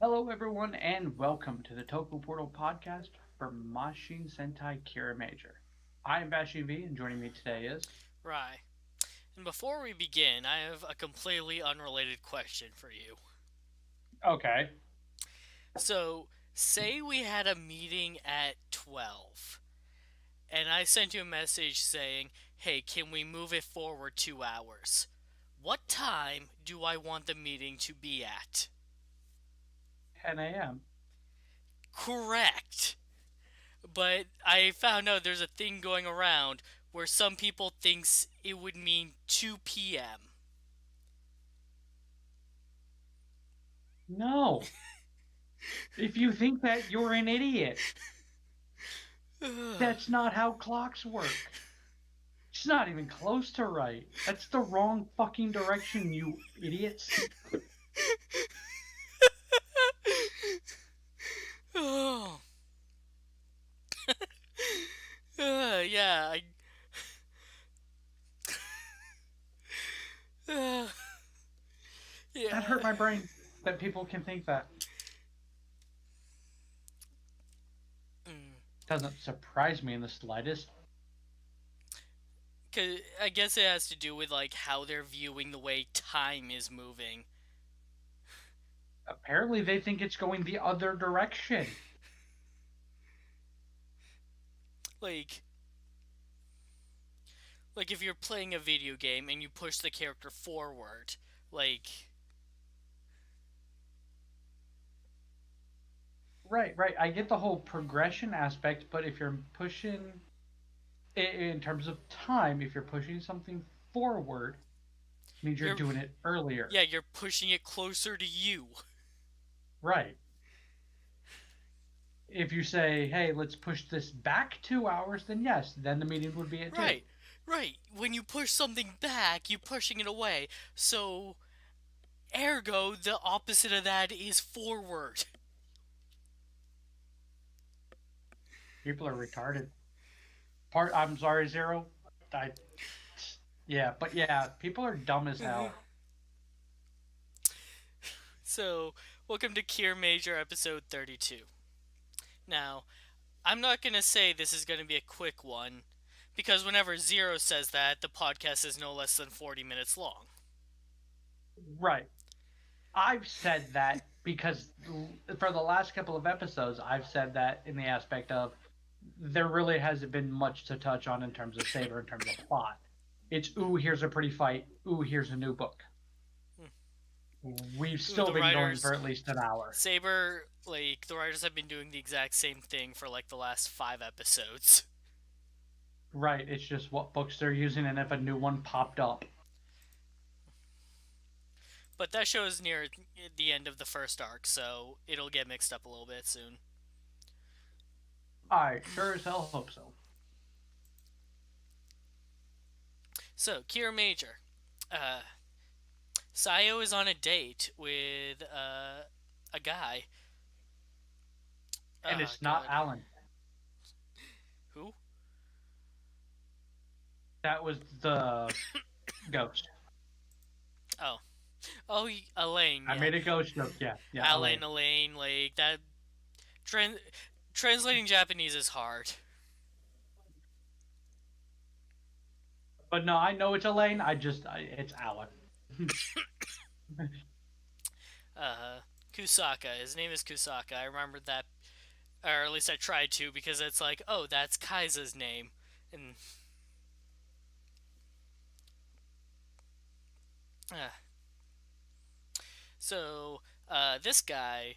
Hello, everyone, and welcome to the Toku Portal podcast from Mashin Sentai Kiramager. I am Bashin V, and joining me today is. Right. And before we begin, I have a completely unrelated question for you. Okay. So, say we had a meeting at 12, and I sent you a message saying, hey, can we move it forward 2 hours? What time do I want the meeting to be at? 10 a.m. Correct. But I found out there's a thing going around where some people thinks it would mean 2 p.m. No. If you think that, you're an idiot. That's not how clocks work. It's not even close to right. That's the wrong fucking direction, you idiots. Oh. Yeah, uh, That yeah. hurt my brain that people can think that. Mm. Doesn't surprise me in the slightest. 'Cause I guess it has to do with like how they're viewing the way time is moving. Apparently, they think it's going the other direction. Like like if you're playing a video game and you push the character forward, like Right, right. I get the whole progression aspect, but if you're pushing in terms of time, if you're pushing something forward, means you're you're doing it earlier. yeah, you're pushing it closer to you. Right. If you say, "Hey, let's push this back 2 hours," then yes, then the meeting would be at two. Right. Right. When you push something back, you're pushing it away. So ergo the opposite of that is forward. People are retarded. I'm sorry, Zero. I. Yeah, but yeah, people are dumb as hell. So, welcome to Kiramager episode 32. Now, I'm not going to say this is going to be a quick one, because whenever Zero says that, the podcast is no less than 40 minutes long. Right. I've said that because for the last couple of episodes, I've said that in the aspect of there really hasn't been much to touch on in terms of Saber, in terms of plot. It's, ooh, here's a pretty fight. Ooh, here's a new book. We've Ooh, still the been going writers, for at least an hour. Saber, like, the writers have been doing the exact same thing for, like, the last 5 episodes. Right, it's just what books they're using and if a new one popped up. But that show is near the end of the first arc, so it'll get mixed up a little bit soon. I sure as hell hope so. So, Kiramager. Uh, Sayo is on a date with a guy. And Oh, it's not God. Alan. Who? That was the ghost. Oh. Oh, Elaine, I yeah. made a ghost joke. Yeah, yeah, Alan, Elaine. Elaine, like, that. Tran- Translating Japanese is hard. But no, I know it's Elaine. It's Alan. Uh, Kusaka. His name is Kusaka. I remembered that, or at least I tried to, because it's like, oh, that's Kaisa's name. And, uh, this guy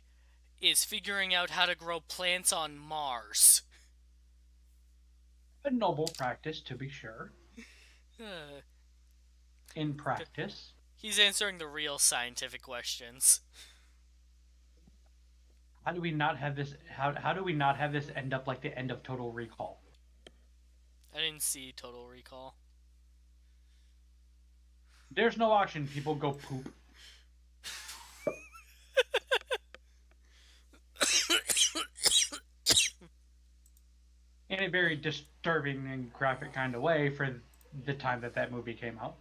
is figuring out how to grow plants on Mars. A noble practice, to be sure. Uh, In practice. he's answering the real scientific questions. How do we not have this? How do we not have this end up like the end of Total Recall? I didn't see Total Recall. There's no auction. People go poop in a very disturbing and graphic kind of way for the time that that movie came out.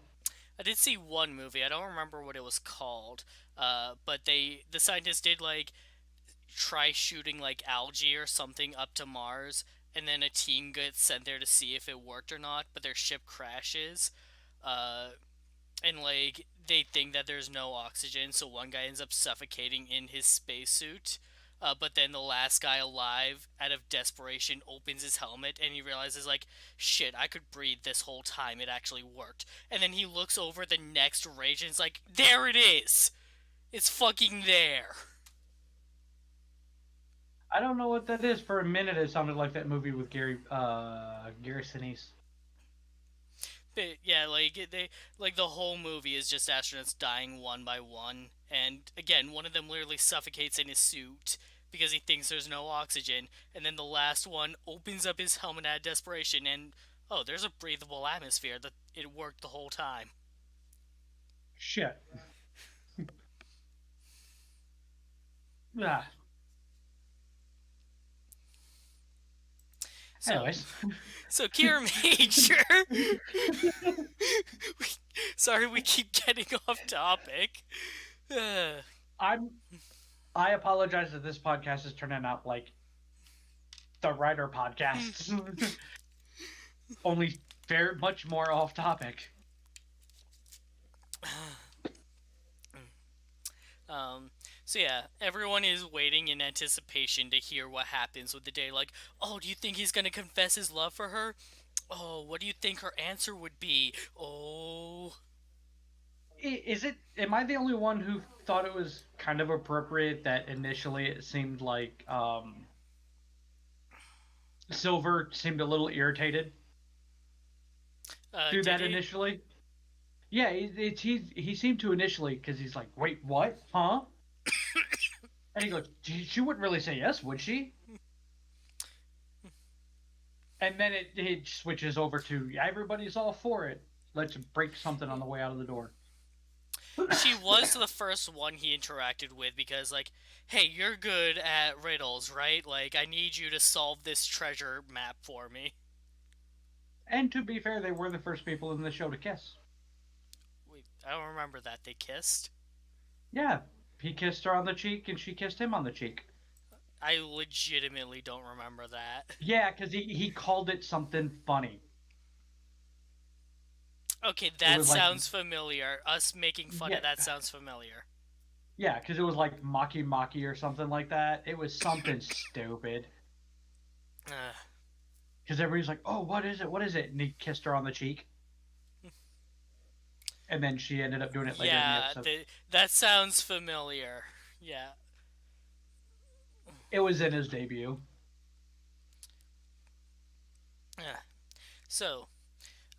I did see one movie. I don't remember what it was called. But the scientists did like try shooting like algae or something up to Mars, and then a team gets sent there to see if it worked or not, but their ship crashes. Uh, and like they think that there's no oxygen, so one guy ends up suffocating in his spacesuit. But then the last guy alive, out of desperation, opens his helmet and he realizes, like, shit, I could breathe this whole time. It actually worked. And then he looks over the next ridge and it's like, there it is! It's fucking there! I don't know what that is. For a minute, it sounded like that movie with Gary Sinise. Yeah, like the whole movie is just astronauts dying one by one, and again, one of them literally suffocates in his suit because he thinks there's no oxygen, and then the last one opens up his helmet out of desperation, and oh, there's a breathable atmosphere. That it worked the whole time. Shit. Ah. So, Anyways, so Kiramager. Sorry, we keep getting off topic. I'm. I apologize that this podcast is turning out like the writer podcasts. Only very much more off topic. Um, so yeah, everyone is waiting in anticipation to hear what happens with the day. Like, oh, do you think he's gonna confess his love for her? Oh, what do you think her answer would be? Oh, Is it? Am I the only one who thought it was kind of appropriate that initially it seemed like Silver seemed a little irritated through did that he? initially? Yeah, he seemed to initially because he's like, wait, what? Huh? And he goes, she wouldn't really say yes, would she? And then it switches over to yeah, everybody's all for it. Let's break something on the way out of the door. She was the first one he interacted with because, like, hey, you're good at riddles, right? Like, I need you to solve this treasure map for me. And to be fair, they were the first people in the show to kiss. Wait, I don't remember that they kissed. Yeah, he kissed her on the cheek and she kissed him on the cheek. I legitimately don't remember that. Yeah, because he called it something funny. Okay, It that was like, sounds familiar. Us making fun yeah, of that sounds familiar. yeah, because it was like Maki Maki or something like that. It was something stupid. Uh, Because everybody's like, oh, what is it? What is it? And he kissed her on the cheek. And then she ended up doing it later in the yeah, episode. that sounds familiar. Yeah. It was in his debut. Uh, so,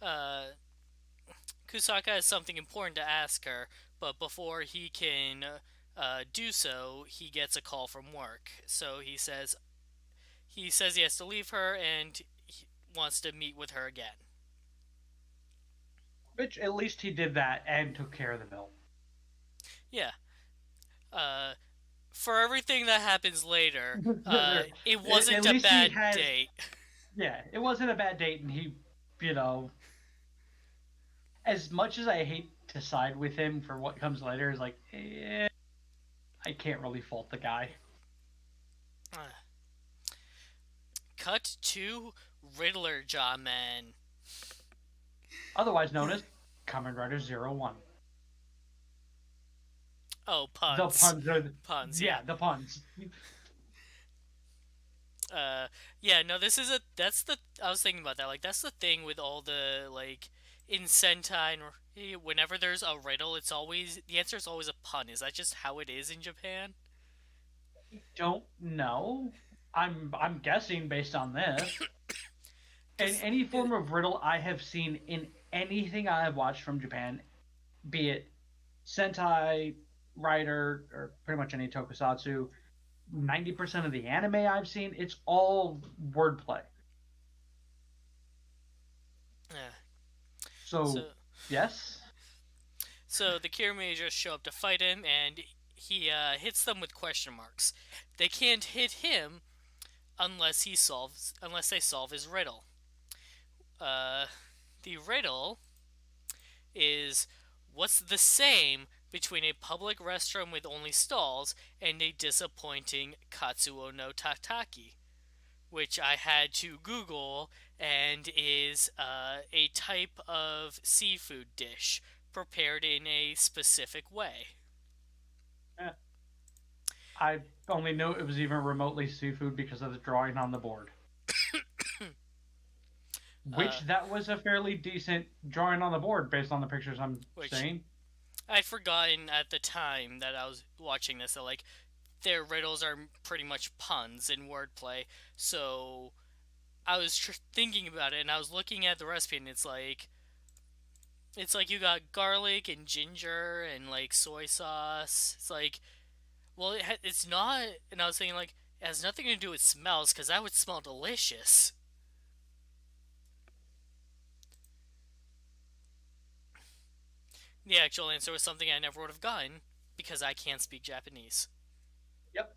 uh, Kusaka has something important to ask her, but before he can do so, he gets a call from work. So he says he has to leave her and he wants to meet with her again. Which at least he did that and took care of the bill. Yeah. Uh, for everything that happens later, it At wasn't a least he bad has, date. yeah, it wasn't a bad date. And he, you know, as much as I hate to side with him for what comes later, is like, I can't really fault the guy. Uh, cut to Riddler Jaw Man. Otherwise known as Kamen Rider Zero One. Oh, The puns. puns are, Puns, yeah. yeah, the puns. Uh, yeah, no, this is a. That's the. I was thinking about that. Like, that's the thing with all the, like, in Sentai, and whenever there's a riddle, it's always. The answer is always a pun. Is that just how it is in Japan? Don't know. I'm guessing based on this. And Because. any form of riddle I have seen in anything I have watched from Japan, be it Sentai, Rider, or pretty much any tokusatsu, 90% of the anime I've seen, it's all wordplay. Uh, So, so. yes. So the Kiramager show up to fight him, and he hits them with question marks. They can't hit him unless they solve his riddle. Uh, the riddle is what's the same between a public restroom with only stalls and a disappointing Katsuo no Tataki, which I had to Google and is a type of seafood dish prepared in a specific way. Eh, I only knew it was even remotely seafood because of the drawing on the board. Uh, Which that was a fairly decent drawing on the board based on the pictures I'm which seeing. I'd forgotten at the time that I was watching this that like their riddles are pretty much puns and wordplay. So I was thinking about it and I was looking at the recipe and it's like you got garlic and ginger and like soy sauce. It's like well it's not and I was thinking like it has nothing to do with smells because that would smell delicious. The actual answer was something I never would have gotten because I can't speak Japanese. Yep.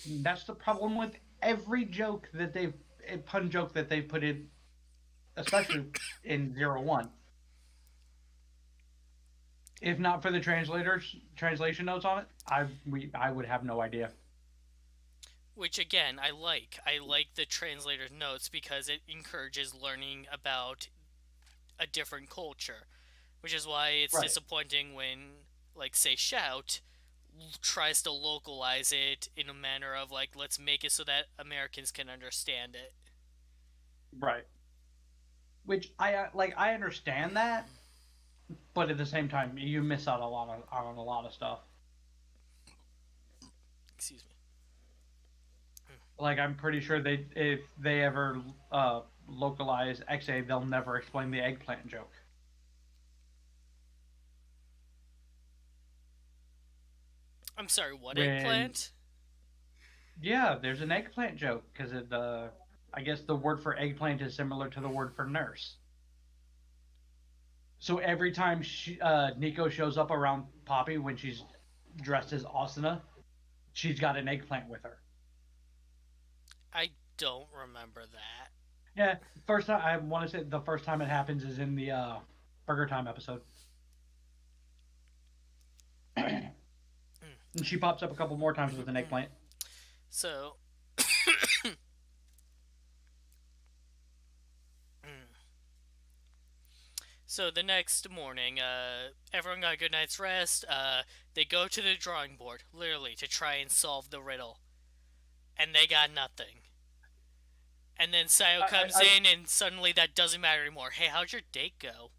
That's the problem with every joke that they've a pun joke that they've put in, especially in 01. If not for the translators translation notes on it, I would have no idea. Which again, I like. I like the translator's notes because it encourages learning about a different culture. Which is why it's Right. disappointing when, like, say, Shout tries to localize it in a manner of, like, let's make it so that Americans can understand it. Right. Which I understand that, but at the same time you miss out a lot of on a lot of stuff. Excuse me. Like I'm pretty sure they if they ever localize XA, they'll never explain the eggplant joke. I'm sorry, what When eggplant? yeah, there's an eggplant joke because the I guess the word for eggplant is similar to the word for nurse. So every time Nico shows up around Poppy when she's dressed as Asuna, she's got an eggplant with her. I don't remember that. Yeah, first time I want to say the first time it happens is in the Burger Time episode. And she pops up a couple more times with an eggplant. So, so the next morning, everyone got a good night's rest. They go to the drawing board, literally, to try and solve the riddle, and they got nothing. And then Sayo comes I in, and suddenly that doesn't matter anymore. Hey, how'd your date go?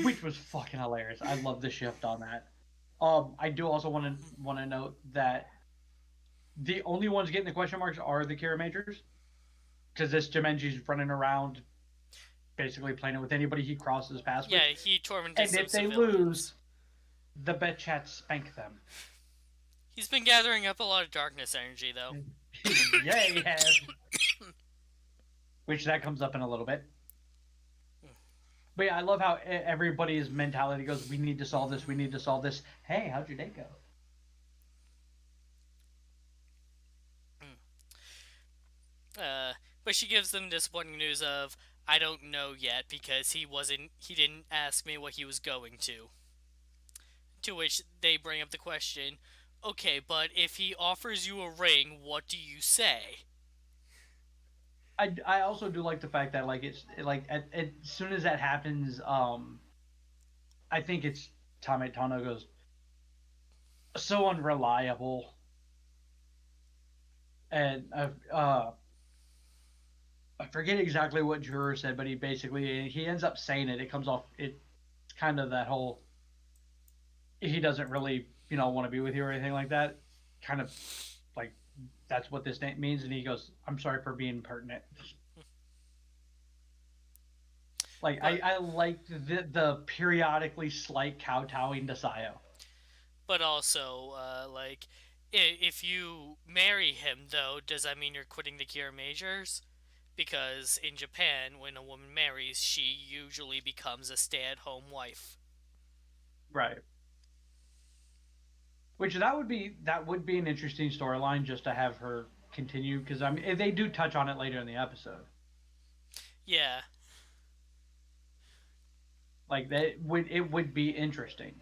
which was fucking hilarious. I love the shift on that. I do also want to note that the only ones getting the question marks are the Kiramagers, because this Jumanji's running around basically playing it with anybody he crosses paths with, Yeah, he tormented and some if they civilians. lose, the bet chats spank them. He's been gathering up a lot of darkness energy, though. Yeah, he has. Which that comes up in a little bit. But yeah, I love how everybody's mentality goes, we need to solve this, we need to solve this. Hey, how'd your day go? But she gives them disappointing news of, I don't know yet because he didn't ask me what he was going to. To which they bring up the question, okay, but if he offers you a ring, what do you say? I also do like the fact that like it's like as soon as that happens, I think it's Tame Tano goes so unreliable, and I forget exactly what Juror said, but he ends up saying it. It comes off it's kind of that whole he doesn't really want to be with you or anything like that. Kind of like that's what this name means, and he goes, "I'm sorry for being pertinent." Like But I liked the periodically slight kowtowing to Sayo. but also, if you marry him, though, does that mean you're quitting the Kiramager's? Because in Japan, when a woman marries, she usually becomes a stay-at-home wife. Right. Which that would be an interesting storyline just to have her continue because I mean they do touch on it later in the episode. Yeah, Like that would it would be interesting.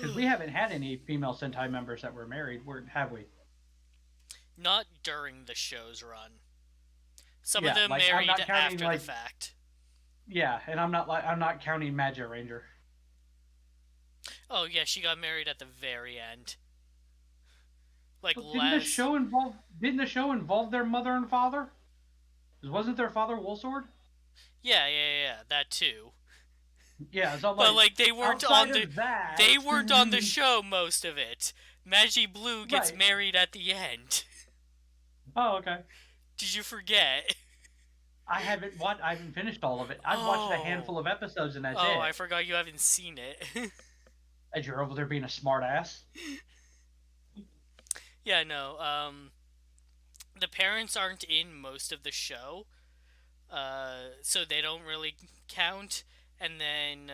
Because we haven't had any female Sentai members that were married, have we? Not during the show's run. Some of Yeah, them like I'm married not counting after the like fact. yeah, and I'm not counting Magic Ranger. Oh yeah, she got married at the very end. Like But last. didn't the show involve their mother and father? Wasn't their father Woolsword? Yeah, that too. Yeah, so I'm But like like outside of that, they weren't on the show most of it. Magi Blue gets right? married at the end. Oh, okay. Did you forget? I haven't finished all of it. I've watched a Oh. handful of episodes and that's Oh, I it. forgot you haven't seen it. As you're over there being a smartass. Yeah, no. The parents aren't in most of the show, so they don't really count. And then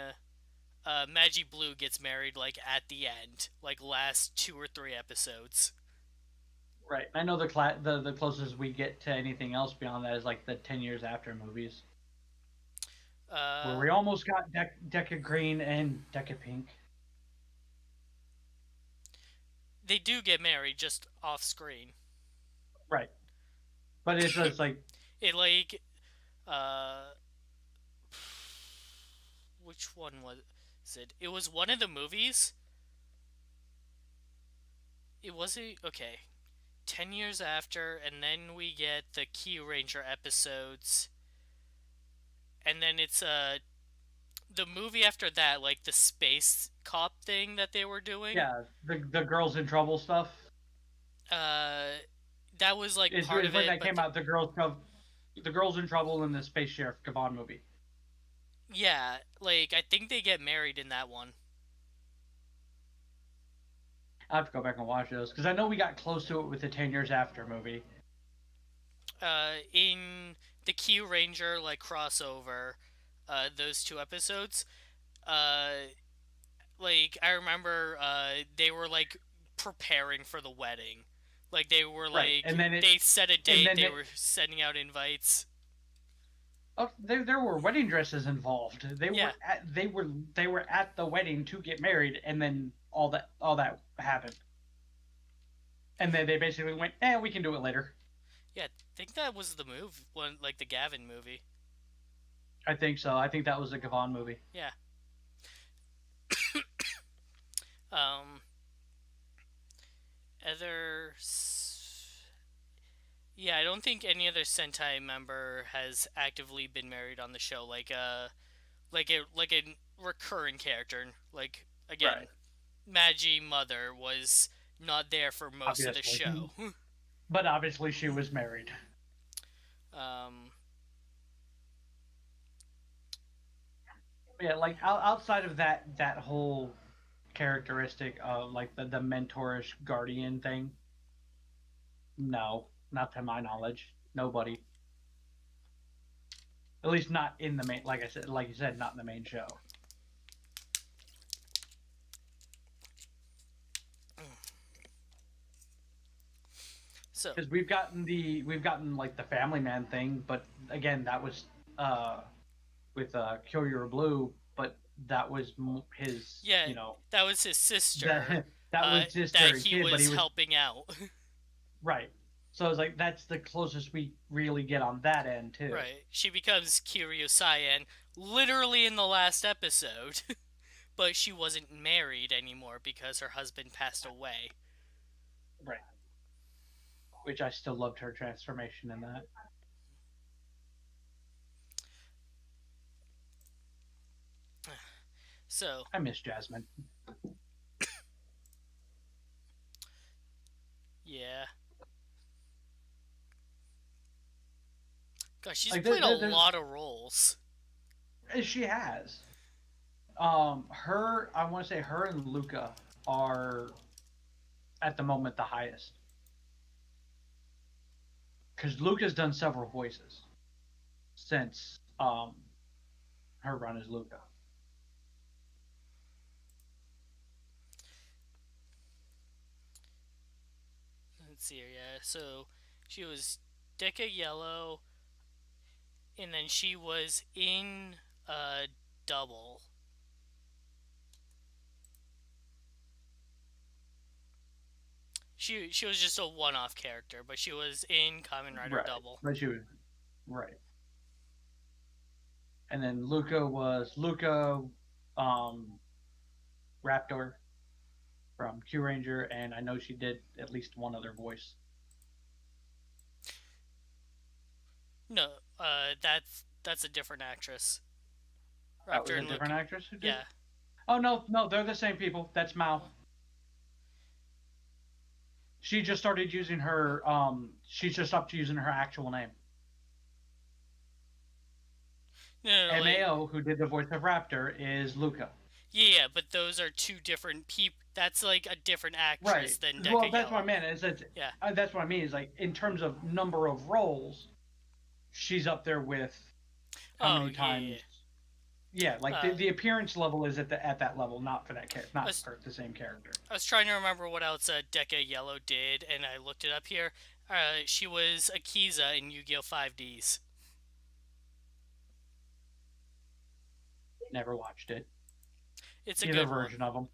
Magi Blue gets married like at the end, like last 2 or 3 episodes. Right. I know the closest we get to anything else beyond that is like the 10 years after movies, where Uh, we almost got Deca Green and Deca Pink. they do get married just off screen. Right. But it's just like It like uh, which one was it? It was one of the movies. It was a okay. 10 years after, and then we get the Kiramager episodes, and then it's the movie after that, like the space cop thing that they were doing. yeah, the girls in trouble stuff Uh, that was like part is of when it, that but came out. The girls in trouble in the Space Sheriff Gavon movie. yeah, like I think they get married in that one. I have to go back and watch those because I know we got close to it with the 10 years after movie. In the Kiramager like crossover, those 2 episodes, uh, like I remember, they were like preparing for the wedding. Like they were Right, like they set a and date. then They were sending out invites. oh, there were wedding dresses involved. Yeah, They were at the wedding to get married, and then all that happened. And then they basically went, we can do it later. yeah. I think that was the move one, like the Gavin movie. I think so. I think that was a Gavon movie. Yeah. Um. Other. Yeah, I don't think any other Sentai member has actively been married on the show. Like a recurring character. Like again, Right. Magi Mother was not there for most of the Obviously. show. But obviously she was married. um, Yeah, like outside of that whole characteristic of like the mentorish guardian thing, no, not to my knowledge. Nobody. At least not in the main like you said, not in the main show. so Because we've gotten like the family man thing, but again that was uh with Kyoyo Blue, but that was his, yeah, that was his sister. that was just That their he kid, but he was was helping out. right. So I was like, that's the closest we really get on that end too. Right. She becomes Kiryu Cyan literally in the last episode, but she wasn't married anymore because her husband passed away. Right. Which I still loved her transformation in that. So, I miss Jasmine. yeah. Gosh, she's Like played a lot of roles. she has. Her I want to say her and Luca are at the moment the highest because Luca's done several voices since her run as Luca. Let's see here, yeah. So, she was Deca Yellow, and then she was in Double. She was just a one-off character, but she was in Kamen Rider Right. Double. But she was right. And then Luca was Luca, um, Raptor from Kiramager, and I know she did at least one other voice. No, that's a different actress. That was Raptor a and different Luca. actress who did Yeah. it. Oh no, no, they're the same people. That's Mao. She just started using her. She just stopped using her actual name. No, no, no, like, Mao, who did the voice of Raptor, is Luca. yeah, but those are two different people. That's like a different actress Right. than Well, Deca that's what I Yellow. meant. Is that Yeah. that's what I mean. Is like in terms of number of roles, she's up there with how Oh many yeah, times. Yeah, yeah. like the appearance level is at that level, not for that character, I not was for the same character. I was trying to remember what else Deca Yellow did, and I looked it up here. She was Akiza in Yu-Gi-Oh! 5Ds. Never watched it. It's a Either good one. version of them.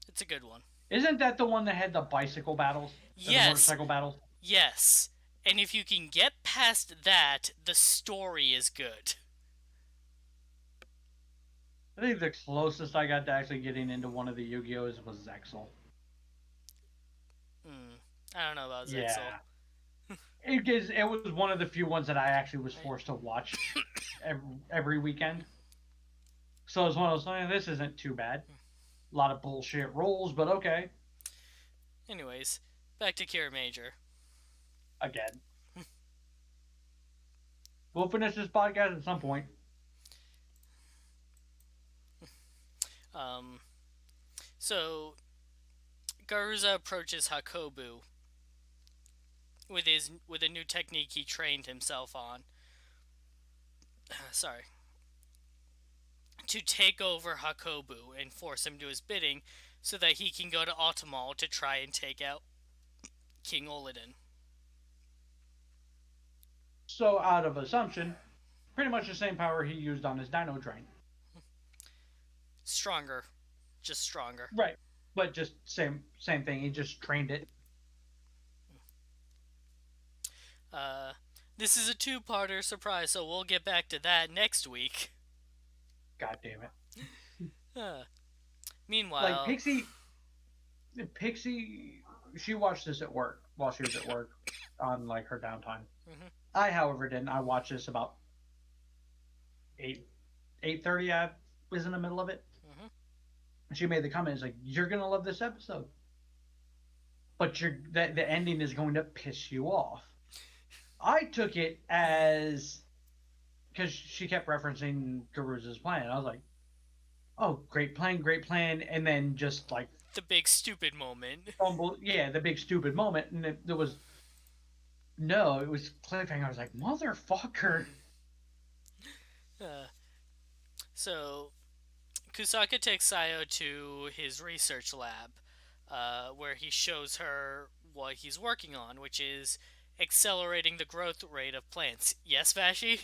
It's a good one. Isn't that the one that had the bicycle battles or the Yes, motorcycle battles? yes. And if you can get past that, the story is good. I think the closest I got to actually getting into one of the Yu-Gi-Ohs was Zexal. Hmm. I don't know about Zexal. Yeah, it was one of the few ones that I actually was forced to watch every weekend. So it was one of those. This isn't too bad. A lot of bullshit rolls, but okay. Anyways, back to Kiramager. Again, we'll finish this podcast at some point. Um, so Garuza approaches Hakobu with a new technique he trained himself on. Sorry. To take over Hakobu and force him to his bidding so that he can go to Otamal to try and take out King Oliden. So out of assumption, pretty much the same power he used on his Dino Train. Stronger. Just stronger. Right. But just same thing. He just trained it. Uh, this is a two-parter surprise, so we'll get back to that next week. God damn it. Meanwhile, Like Pixie, she watched this at work while she was at work on like her downtime. mhm, I, however, didn't. I watched this about 8:30. I was in the middle of it. mhm. And she made the comment, "It's like you're gonna love this episode, but the ending is going to piss you off." I took it as because she kept referencing Garuza's plan. I was like, "Oh, great plan," and then just like The big stupid moment. fumble, yeah, the big stupid moment, and there was no, it was cliffhanger. I was like, "Motherfucker!" Uh, so Kusaka takes Sayo to his research lab, where he shows her what he's working on, which is accelerating the growth rate of plants. Yes, Vashi?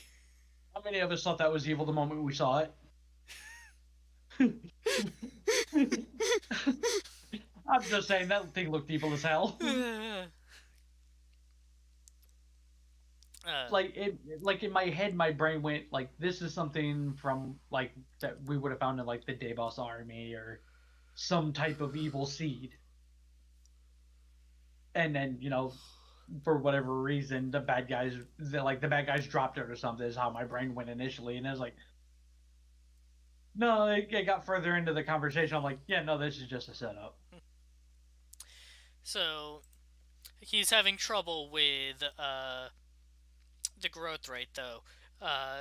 How many of us thought that was evil the moment we saw it? I'm just saying that thing looked evil as hell. Like in my head, my brain went like, "This is something from like that we would have found in like the Davos army or some type of evil seed." And then for whatever reason, the bad guys dropped it or something. Is how my brain went initially, and I was like, no, it got further into the conversation. I'm like, yeah, no, this is just a setup. So he's having trouble with the growth rate, though.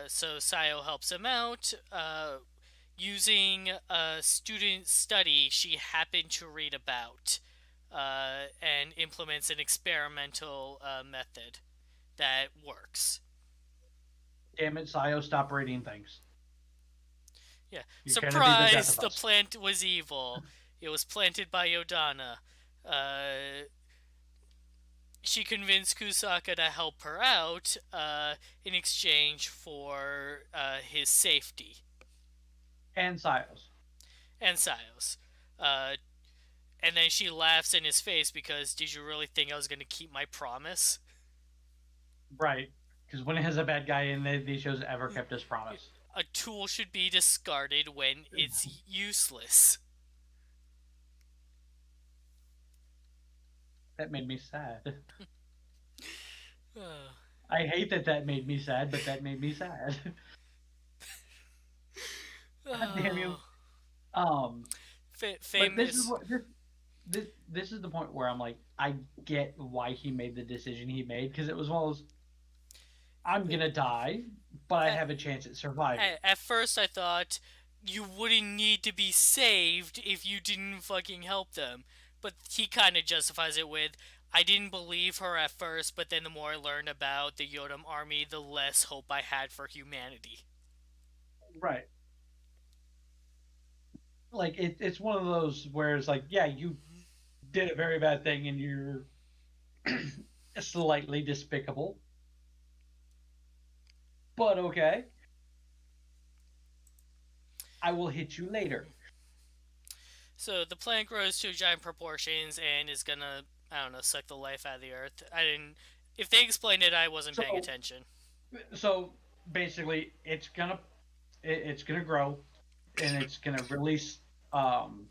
So Sayo helps him out using a student study she happened to read about, and implements an experimental method that works. Damn it, Sayo, stop reading things. Yeah. You're gonna be the death Surprise! of The us. plant was evil. It was planted by Yodana. Uh, she convinced Kusaka to help her out in exchange for his safety And Sayo's. and Sayo's. Uh, And then she laughs in his face because did you really think I was going to keep my promise? Right. Because when it has a bad guy in these shows ever kept his promise. A tool should be discarded when it's useless. That made me sad. Uh, I hate that that made me sad, but that made me sad. God damn you. oh, Um, but this is famous. what this is the point where I'm like, I get why he made the decision he made because it was one of those I'm Like, gonna die, but I at, have a chance at surviving. at first, I thought you wouldn't need to be saved if you didn't fucking help them. But he kind of justifies it with, I didn't believe her at first, but then the more I learned about the Yodam army, the less hope I had for humanity. Right. Like it's one of those where it's like, yeah, you did a very bad thing and you're slightly despicable, but okay, I will hit you later. So the plant grows to giant proportions and is gonna, I don't know, suck the life out of the earth. I didn't. If they explained it, I wasn't paying So attention. so basically, it's gonna grow and it's gonna release um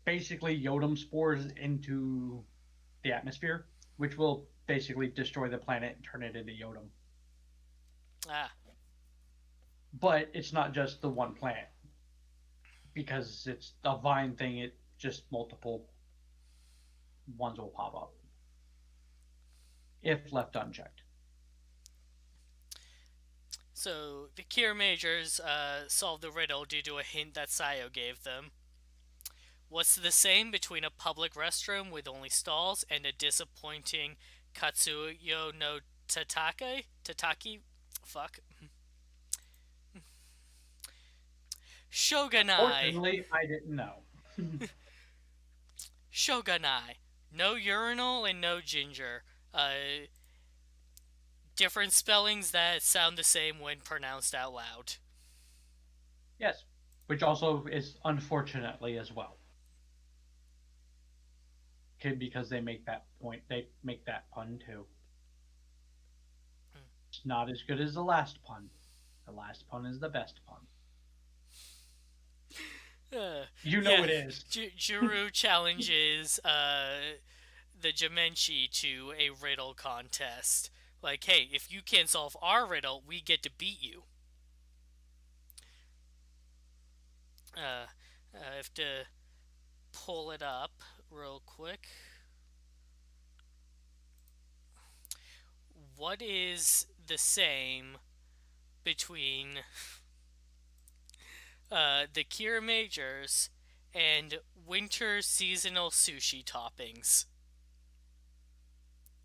basically Yodam spores into the atmosphere, which will basically destroy the planet and turn it into Yodam. Ah, But it's not just the one plant because it's a vine thing. It just multiple ones will pop up if left unchecked. so the Kiramagers solved the riddle due to a hint that Sayo gave them. What's the same between a public restroom with only stalls and a disappointing Katsuyo no Tataki? Fuck. Shogunai. Fortunately, I didn't know. Shogunai. No urinal and no ginger. Different spellings that sound the same when pronounced out loud. Yes, which also is unfortunately as well. Because they make that point, they make that pun too. It's not as good as the last pun. The last pun is the best pun. You know Yeah, it is. Juru challenges the Jamenchi to a riddle contest. Like, hey, if you can't solve our riddle, we get to beat you. I have to pull it up real quick. What is the same between the Kira Majors and winter seasonal sushi toppings?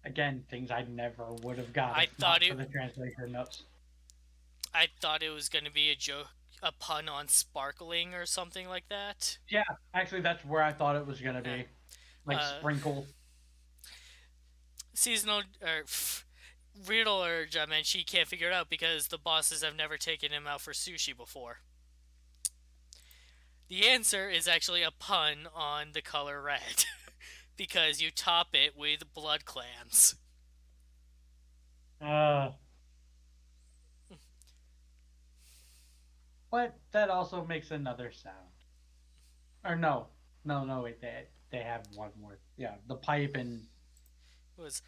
Again, things I never would have got I if thought not it for the translation notes. I thought it was going to be a joke, a pun on sparkling or something like that. Yeah, actually, that's where I thought it was gonna Uh, be, like uh, sprinkle. seasonal or Riddle or Jamenchi can't figure it out because the bosses have never taken him out for sushi before. The answer is actually a pun on the color red because you top it with blood clams. Uh, but that also makes another sound. Or no, no, wait, they have one more. Yeah, the pipe It was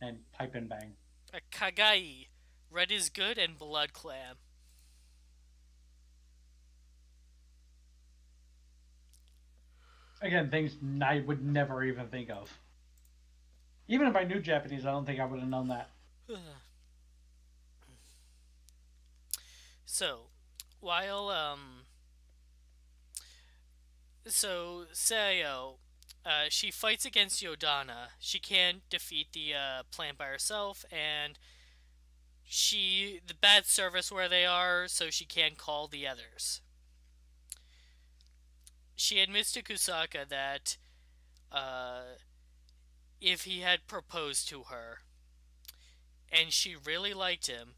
and pipe and bang. a kagai. Red is good and blood clam. Again, things I would never even think of. Even if I knew Japanese, I don't think I would have known that. So, while so Sayo, she fights against Yodana. She can't defeat the plant by herself, and the bad service where they are, so she can't call the others. She admits to Kusaka that uh, if he had proposed to her and she really liked him,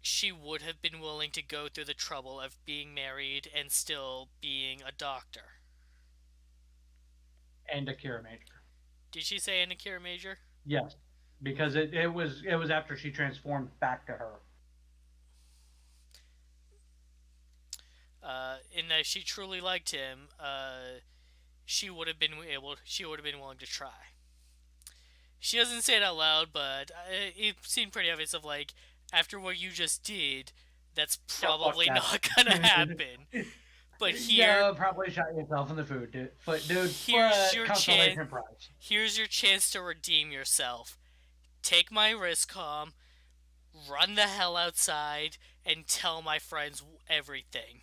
she would have been willing to go through the trouble of being married and still being a doctor. and a Kiramager. Did she say in Kiramager? Yes, because it was after she transformed back to her. In that she truly liked him, she would have been willing to try. She doesn't say it out loud, but it seemed pretty obvious of like, after what you just did, that's Yeah, fuck probably that. not gonna happen. But here, Yeah, probably shot yourself in the foot, dude. Foot, dude. here's your chance. Consolation prize. Here's your chance to redeem yourself. Take my wrist calm, run the hell outside, and tell my friends everything.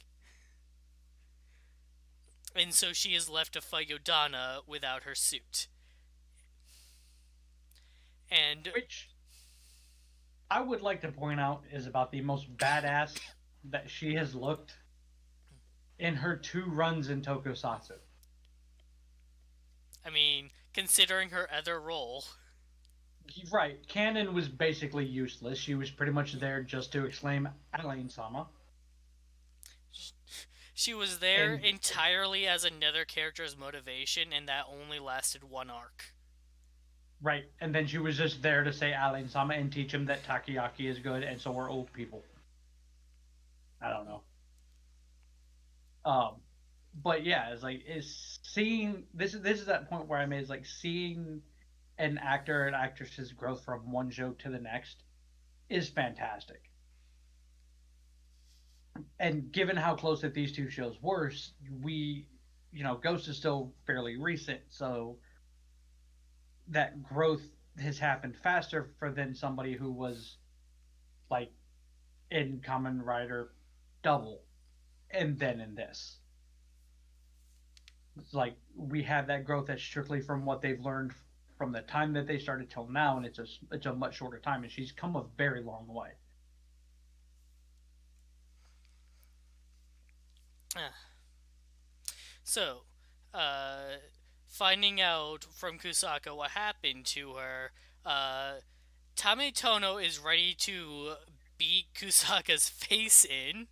And so she is left to fight Yodana without her suit. And Which I would like to point out is about the most badass that she has looked in her 2 runs in Tokusatsu. I mean, considering her other role, Right, Canon was basically useless. She was pretty much there just to exclaim Alain Sama. she was there And entirely as another character's motivation, and that only lasted one arc. right, and then she was just there to say Alain Sama and teach him that Takoyaki is good, and so are old people. I don't know. Um, but yeah, it's like is seeing this is that point where I made is like seeing an actor and actress's growth from one show to the next is fantastic. And given how close that these 2 shows were, we, Ghost is still fairly recent, so that growth has happened faster for than somebody who was like in Common Rider Double and then in this. It's like we have that growth that's strictly from what they've learned from the time that they started till now, and it's a much shorter time, and she's come a very long way. So, uh, finding out from Kusaka what happened to her, Tame Tono is ready to beat Kusaka's face in,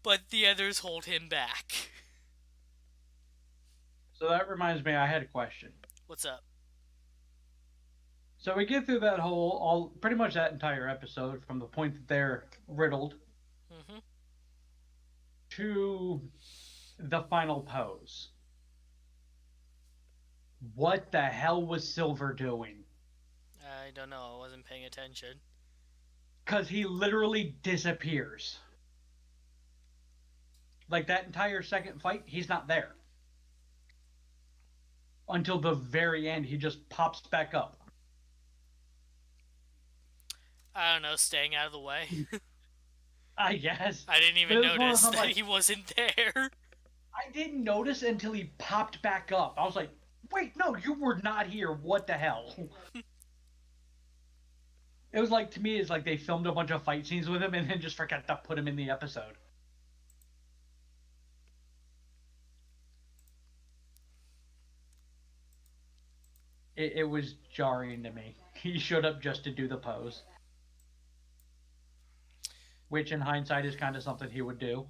but the others hold him back. So that reminds me, I had a question. What's up? So we get through that whole, all pretty much that entire episode from the point that they're riddled Mm-hmm. to the final pose. What the hell was Silver doing? I don't know. I wasn't paying attention. Because he literally disappears. Like that entire second fight, he's not there. Until the very end, he just pops back up. I don't know. Staying out of the way. I guess. I didn't But even it was one of notice them, that like, he wasn't there. I didn't notice until he popped back up. I was like, wait, no, you were not here. What the hell? It was like, to me, it's like they filmed a bunch of fight scenes with him and then just forgot to put him in the episode. It was jarring to me. He showed up just to do the pose. Which, in hindsight, is kind of something he would do.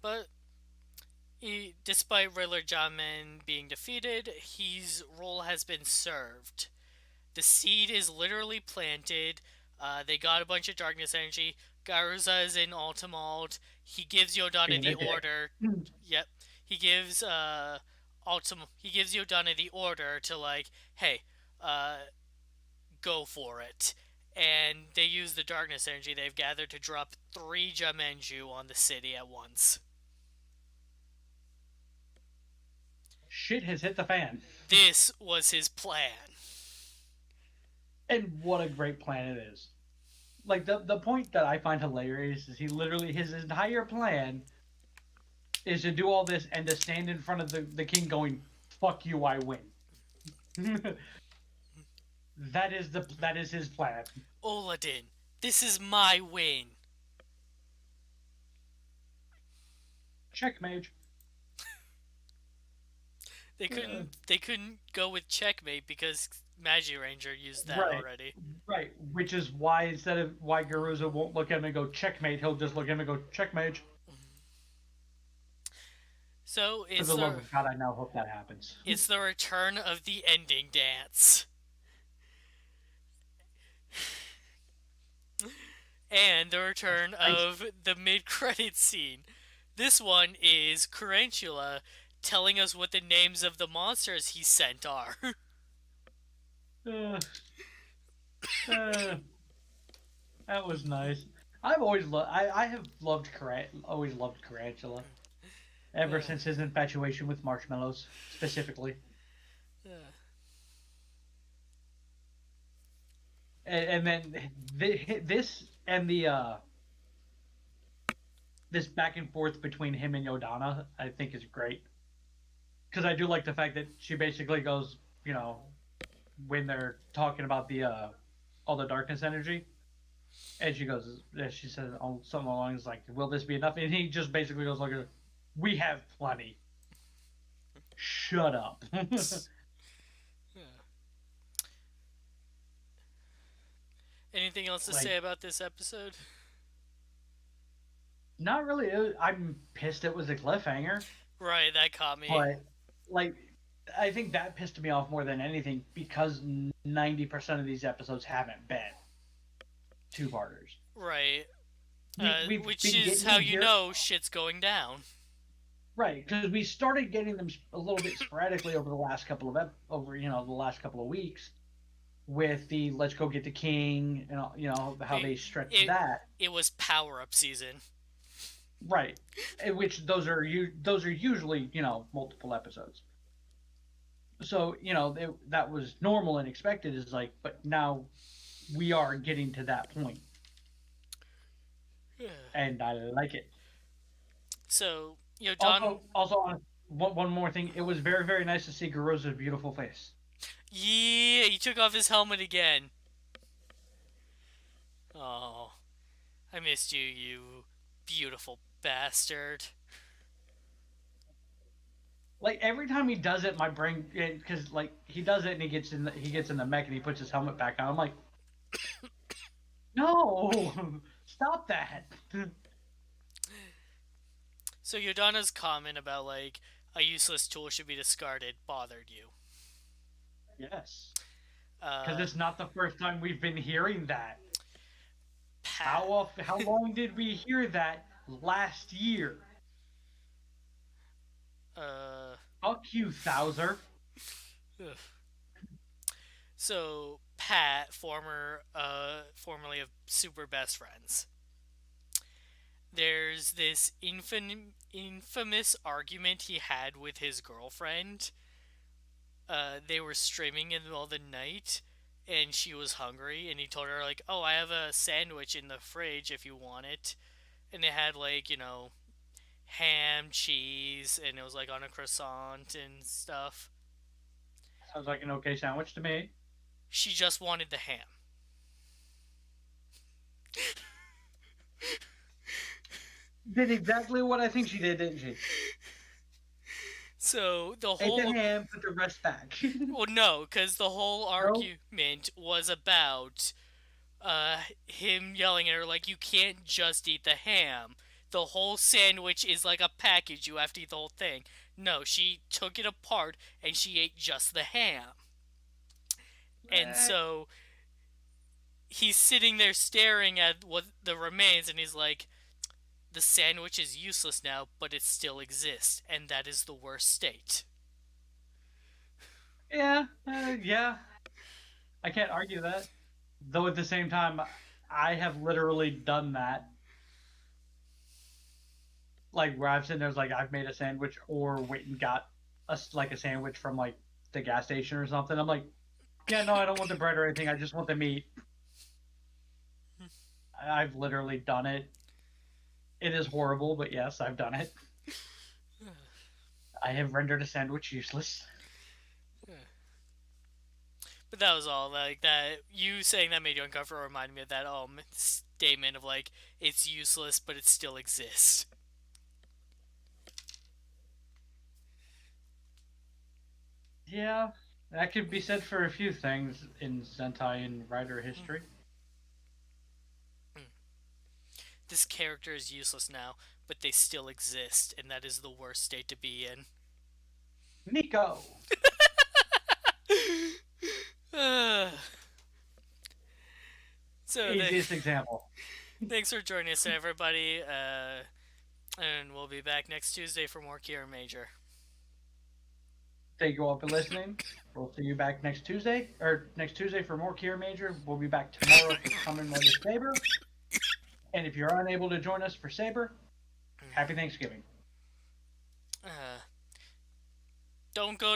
But despite Riddler John being defeated, his role has been served. The seed is literally planted. They got a bunch of darkness energy. Garuza is in Altamalt. He gives Yodana Being the a dick. order. Yep. He gives he gives Yodana the order to like, hey, go for it. And they use the darkness energy they've gathered to drop 3 Jamenju on the city at once. Shit has hit the fan. This was his plan. And what a great plan it is. Like, the point that I find hilarious is he literally, his entire plan is to do all this and to stand in front of the king going, fuck you, I win. That is his plan. Oladin, this is my win. Checkmate. They couldn't go with checkmate because Magi Ranger used that Right. already. Right. Which is why instead of why Garuza won't look at him and go checkmate, he'll just look at him and go checkmate. So For the love of God, I now hope that happens. it's the return of the ending dance. And the return I, of the mid-credit scene. This one is Carantula telling us what the names of the monsters he sent are. uh, uh, that was nice. I've always loved. I have loved always loved Tarantula ever uh, since his infatuation with marshmallows, specifically. uh, And then this and the this back and forth between him and Yodana, I think is great because I do like the fact that she basically goes, you know, when they're talking about the all the darkness energy, and she goes, she says something along like, "Will this be enough?" And he just basically goes like, "We have plenty. Shut up." Anything else to Like, say about this episode? not really. I'm pissed it was a cliffhanger, Right, that caught me. but like, I think that pissed me off more than anything because 90% of these episodes haven't been two-parters. Right. We've Which been is getting how them you here, know shit's going down. right? Because we started getting them a little bit sporadically over the last couple of over the last couple of weeks with the let's go get the king and how The, they stretched it that, it was power up season. right? Which those are usually multiple episodes. So that was normal and expected. Is like, but now we are getting to that point, and I like it. So, Don. Also, on one more thing, it was very very nice to see Garoza's beautiful face. Yeah, he took off his helmet again. Oh, I missed you, you beautiful bastard. Like every time he does it, my brain, because like he does it and he gets in the mech and he puts his helmet back on. I'm like, no, stop that. So, Yodana's comment about, like, a useless tool should be discarded bothered you. Yes, because Uh, it's not the first time we've been hearing that. Pat. How long did we hear that last year? uh, Fuck you, Thouser. ugh. So, Pat, formerly of Super Best Friends, there's this infamous argument he had with his girlfriend. They were streaming in the middle of the night, and she was hungry, and he told her, like, "Oh, I have a sandwich in the fridge if you want it." And they had, like, ham, cheese, and it was like on a croissant and stuff. Sounds like an okay sandwich to me. She just wanted the ham. Did exactly what I think she did, didn't she? So the Ate the whole ham, put the rest back. well, no, because the whole No, argument was about him yelling at her like, "You can't just eat the ham. The whole sandwich is like a package. You have to eat the whole thing." No, she took it apart and she ate just the ham. And eh, so he's sitting there staring at what the remains, and he's like, "The sandwich is useless now, but it still exists, and that is the worst state." yeah, yeah. I can't argue that. Though at the same time, I have literally done that. Like where I've sitting there's like I've made a sandwich or wait and got a sandwich from like the gas station or something. I'm like, yeah, no, I don't want the bread or anything. I just want the meat. I've literally done it. It is horrible, but yes, I've done it. I have rendered a sandwich useless. But that was all. Like that, you saying that made you uncomfortable reminded me of that statement of like it's useless, but it still exists. Yeah, that could be said for a few things in Sentai and writer history. this character is useless now, but they still exist, and that is the worst state to be in. Nico. So Easiest example. thanks for joining us, everybody, and we'll be back next Tuesday for more Kiramager. Thank you all for listening. We'll see you back next Tuesday, for more Kiramager. We'll be back tomorrow for Kamen Rider Saber. And if you're unable to join us for Saber, happy Thanksgiving. Don't go